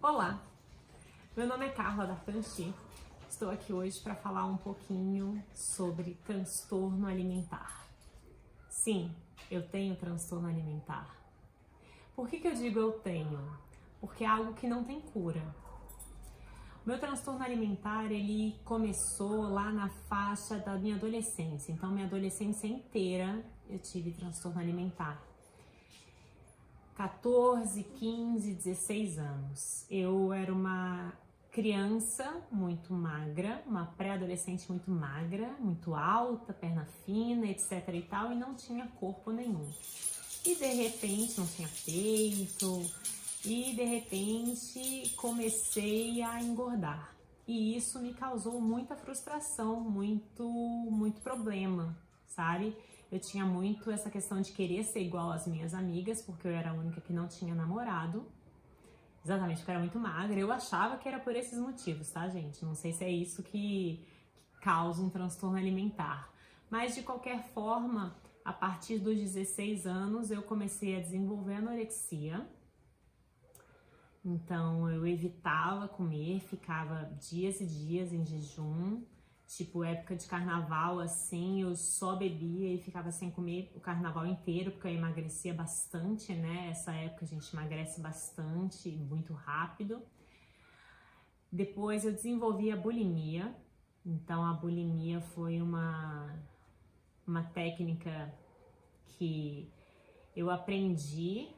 Olá, meu nome é Carla D'Artanchi. Estou aqui hoje para falar um pouquinho sobre transtorno alimentar. Sim, eu tenho transtorno alimentar. Por que eu digo eu tenho? Porque é algo que não tem cura. O meu transtorno alimentar, ele começou lá na faixa da minha adolescência. Então, minha adolescência inteira eu tive transtorno alimentar. 14, 15, 16 anos. Eu era uma criança muito magra, uma pré-adolescente muito magra, muito alta, perna fina, etc e tal, e não tinha corpo nenhum. E de repente, não tinha peito, e de repente comecei a engordar. E isso me causou muita frustração, muito problema, sabe? Eu tinha muito essa questão de querer ser igual às minhas amigas, porque eu era a única que não tinha namorado. Exatamente, porque eu era muito magra. Eu achava que era por esses motivos, tá, gente? Não sei se é isso que causa um transtorno alimentar. Mas, de qualquer forma, a partir dos 16 anos, eu comecei a desenvolver anorexia. Então, eu evitava comer, ficava dias e dias em jejum. Tipo, época de carnaval, assim, eu só bebia e ficava sem comer o carnaval inteiro, porque eu emagrecia bastante, né? Essa época a gente emagrece bastante, muito rápido. Depois eu desenvolvi a bulimia. Então, a bulimia foi uma técnica que eu aprendi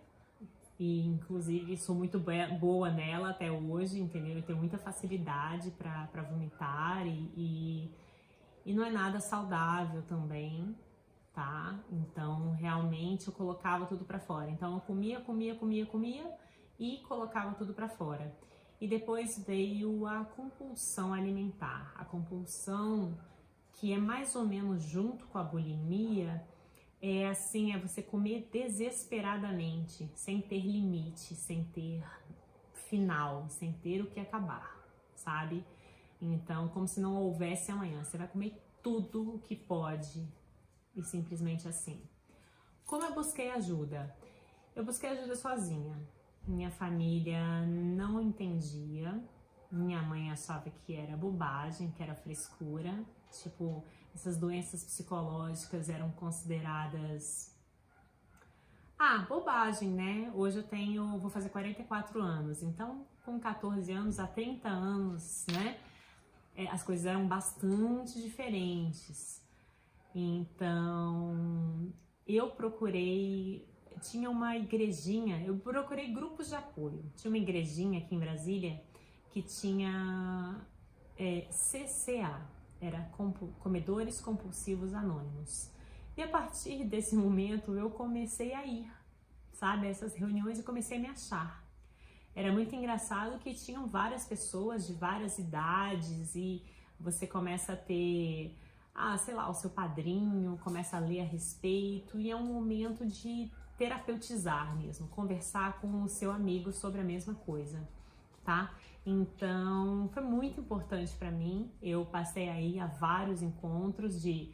e, inclusive, sou muito boa nela até hoje, entendeu? Eu tenho muita facilidade para vomitar e não é nada saudável também, tá? Então, realmente, eu colocava tudo para fora. Então, eu comia e colocava tudo para fora. E depois veio a compulsão alimentar. A compulsão, que é mais ou menos junto com a bulimia, é assim, é você comer desesperadamente, sem ter limite, sem ter final, sem ter o que acabar, sabe? Então, como se não houvesse amanhã, você vai comer tudo o que pode e simplesmente assim. Como eu busquei ajuda? Eu busquei ajuda sozinha. Minha família não entendia, minha mãe achava que era bobagem, que era frescura, tipo, essas doenças psicológicas eram consideradas bobagem, né? Hoje vou fazer 44 anos, então com 14 anos a 30 anos, né? As coisas eram bastante diferentes. Então, tinha uma igrejinha, eu procurei grupos de apoio. Tinha uma igrejinha aqui em Brasília que tinha CCA, era Comedores Compulsivos Anônimos. E a partir desse momento eu comecei a ir, sabe, a essas reuniões e comecei a me achar. Era muito engraçado que tinham várias pessoas de várias idades e você começa a ter, sei lá, o seu padrinho, começa a ler a respeito e é um momento de terapeutizar mesmo, conversar com o seu amigo sobre a mesma coisa, tá? Então, foi muito importante para mim. Eu passei aí a vários encontros de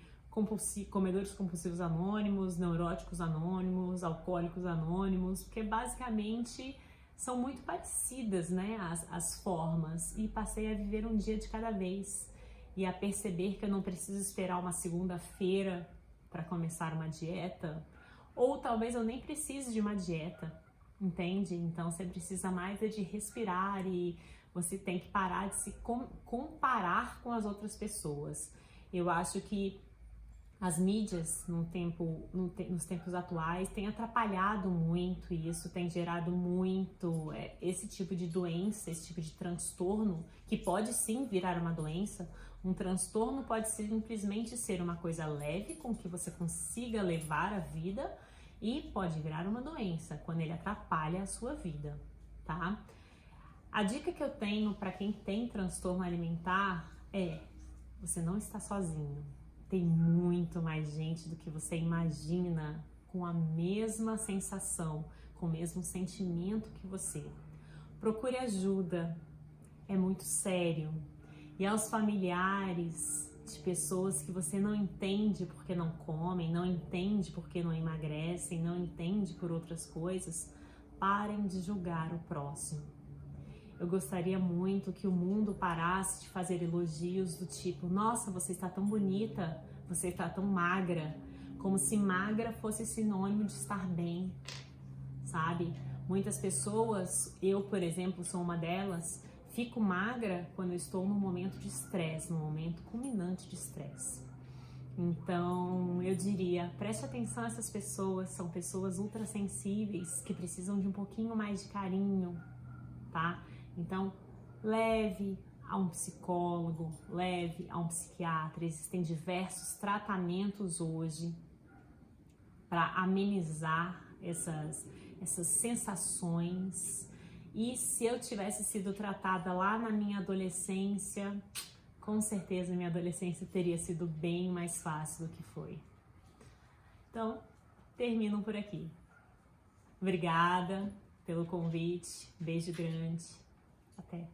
comedores compulsivos anônimos, neuróticos anônimos, alcoólicos anônimos, porque basicamente são muito parecidas, né, as formas, e passei a viver um dia de cada vez e a perceber que eu não preciso esperar uma segunda-feira para começar uma dieta, ou talvez eu nem precise de uma dieta, entende? Então você precisa mais de respirar e você tem que parar de se comparar com as outras pessoas. Eu acho que as mídias nos tempos atuais têm atrapalhado muito e isso tem gerado muito esse tipo de doença, esse tipo de transtorno, que pode sim virar uma doença. Um transtorno pode simplesmente ser uma coisa leve com que você consiga levar a vida e pode virar uma doença quando ele atrapalha a sua vida, tá? A dica que eu tenho para quem tem transtorno alimentar é: você não está sozinho. Tem muito mais gente do que você imagina com a mesma sensação, com o mesmo sentimento que você. Procure ajuda, é muito sério. E aos familiares de pessoas que você não entende porque não comem, não entende porque não emagrecem, não entende por outras coisas, parem de julgar o próximo. Eu gostaria muito que o mundo parasse de fazer elogios do tipo: nossa, você está tão bonita, você está tão magra, como se magra fosse sinônimo de estar bem, sabe? Muitas pessoas, eu por exemplo sou uma delas, fico magra quando eu estou num momento de estresse, num momento culminante de estresse. Então eu diria, preste atenção a essas pessoas, são pessoas ultra sensíveis que precisam de um pouquinho mais de carinho, tá? Então leve a um psicólogo, leve a um psiquiatra, existem diversos tratamentos hoje para amenizar essas sensações. E se eu tivesse sido tratada lá na minha adolescência, com certeza minha adolescência teria sido bem mais fácil do que foi. Então, termino por aqui. Obrigada pelo convite, beijo grande, até!